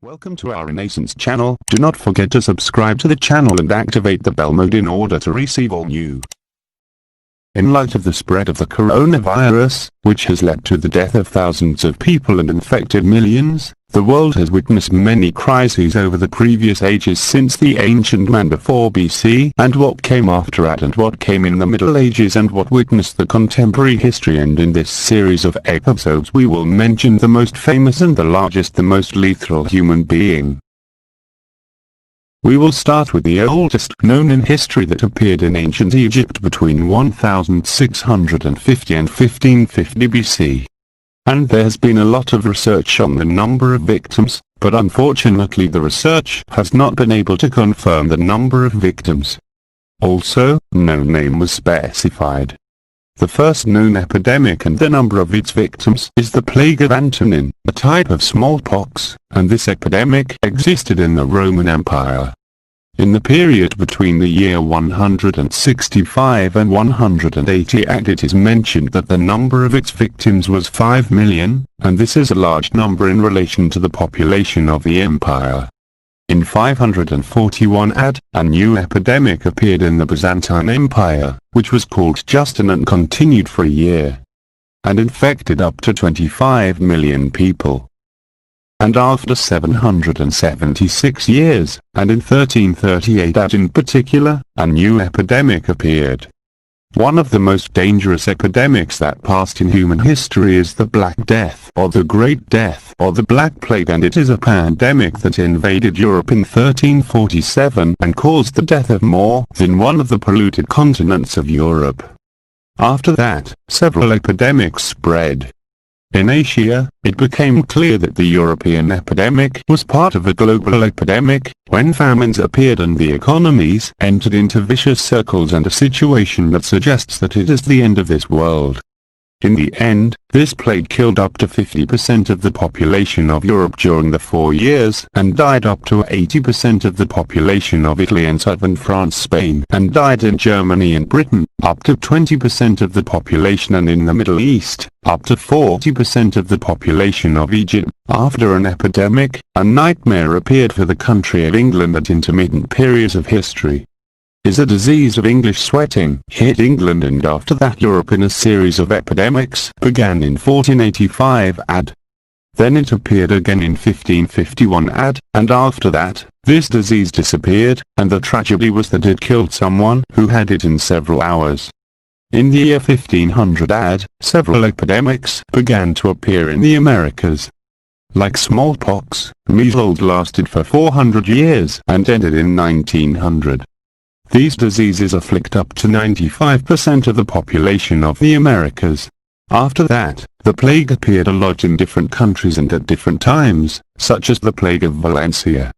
Welcome to our Renaissance channel. Do not forget to subscribe to the channel and activate the bell mode in order to receive all new. In light of the spread of the coronavirus, which has led to the death of thousands of people and infected millions, the world has witnessed many crises over the previous ages since the ancient man before BC, and what came after it, and what came in the Middle Ages, and what witnessed the contemporary history. And in this series of episodes we will mention the most famous and the largest, the most lethal human being. We will start with the oldest known in history that appeared in ancient Egypt between 1650 and 1550 BC. And there has been a lot of research on the number of victims, but unfortunately the research has not been able to confirm the number of victims. Also, no name was specified. The first known epidemic and the number of its victims is the plague of Antonine, a type of smallpox, and this epidemic existed in the Roman Empire. In the period between the year 165 and 180 AD, it is mentioned that the number of its victims was 5 million, and this is a large number in relation to the population of the empire. In 541 AD, a new epidemic appeared in the Byzantine Empire, which was called Justin and continued for a year, and infected up to 25 million people. And after 776 years, and in 1338 AD in particular, a new epidemic appeared. One of the most dangerous epidemics that passed in human history is the Black Death, or the Great Death, or the Black Plague, and it is a pandemic that invaded Europe in 1347 and caused the death of more than one of the polluted continents of Europe. After that, several epidemics spread. In Asia, it became clear that the European epidemic was part of a global epidemic, when famines appeared and the economies entered into vicious circles and a situation that suggests that it is the end of this world. In the end, this plague killed up to 50% of the population of Europe during the 4 years, and died up to 80% of the population of Italy and southern France, Spain, and died in Germany and Britain, up to 20% of the population, and in the Middle East, up to 40% of the population of Egypt. After an epidemic, a nightmare appeared for the country of England at intermittent periods of history. Is a disease of English sweating hit England, and after that Europe in a series of epidemics began in 1485 AD. Then it appeared again in 1551 AD, and after that, this disease disappeared, and the tragedy was that it killed someone who had it in several hours. In the year 1500 AD, several epidemics began to appear in the Americas. Like smallpox, measles lasted for 400 years and ended in 1900. These diseases afflict up to 95% of the population of the Americas. After that, the plague appeared a lot in different countries and at different times, such as the plague of Valencia,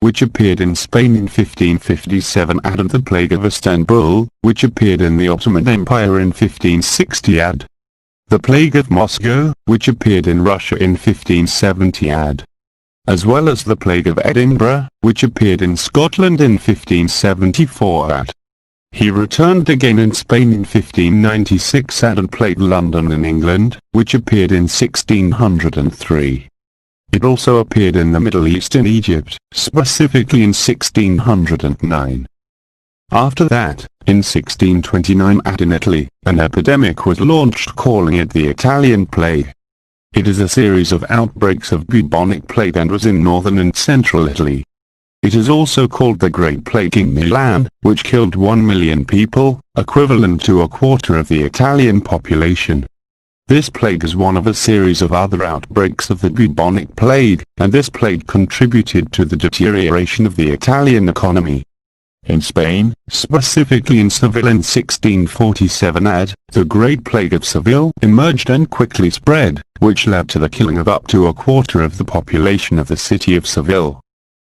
which appeared in Spain in 1557 AD, and the plague of Istanbul, which appeared in the Ottoman Empire in 1560 AD. The plague of Moscow, which appeared in Russia in 1570 AD. As well as the plague of Edinburgh, which appeared in Scotland in 1574 AD. He returned again in Spain in 1596 AD and plagued London in England, which appeared in 1603. It also appeared in the Middle East in Egypt, specifically in 1609. After that, in 1629 AD in Italy, an epidemic was launched calling it the Italian Plague. It is a series of outbreaks of bubonic plague and was in northern and central Italy. It is also called the Great Plague in Milan, which killed 1 million people, equivalent to a quarter of the Italian population. This plague is one of a series of other outbreaks of the bubonic plague, and this plague contributed to the deterioration of the Italian economy. In Spain, specifically in Seville in 1647 AD, the Great Plague of Seville emerged and quickly spread, which led to the killing of up to a quarter of the population of the city of Seville.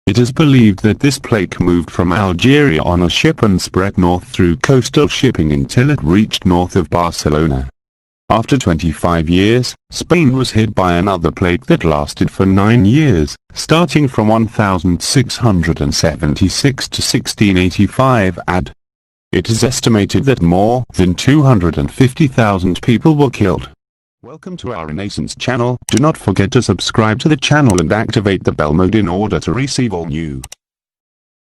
It is believed that this plague moved from Algeria on a ship and spread north through coastal shipping until it reached north of Barcelona. After 25 years, Spain was hit by another plague that lasted for 9 years, starting from 1676 to 1685 AD. It is estimated that more than 250,000 people were killed. Welcome to our Renaissance channel. Do not forget to subscribe to the channel and activate the bell mode in order to receive all new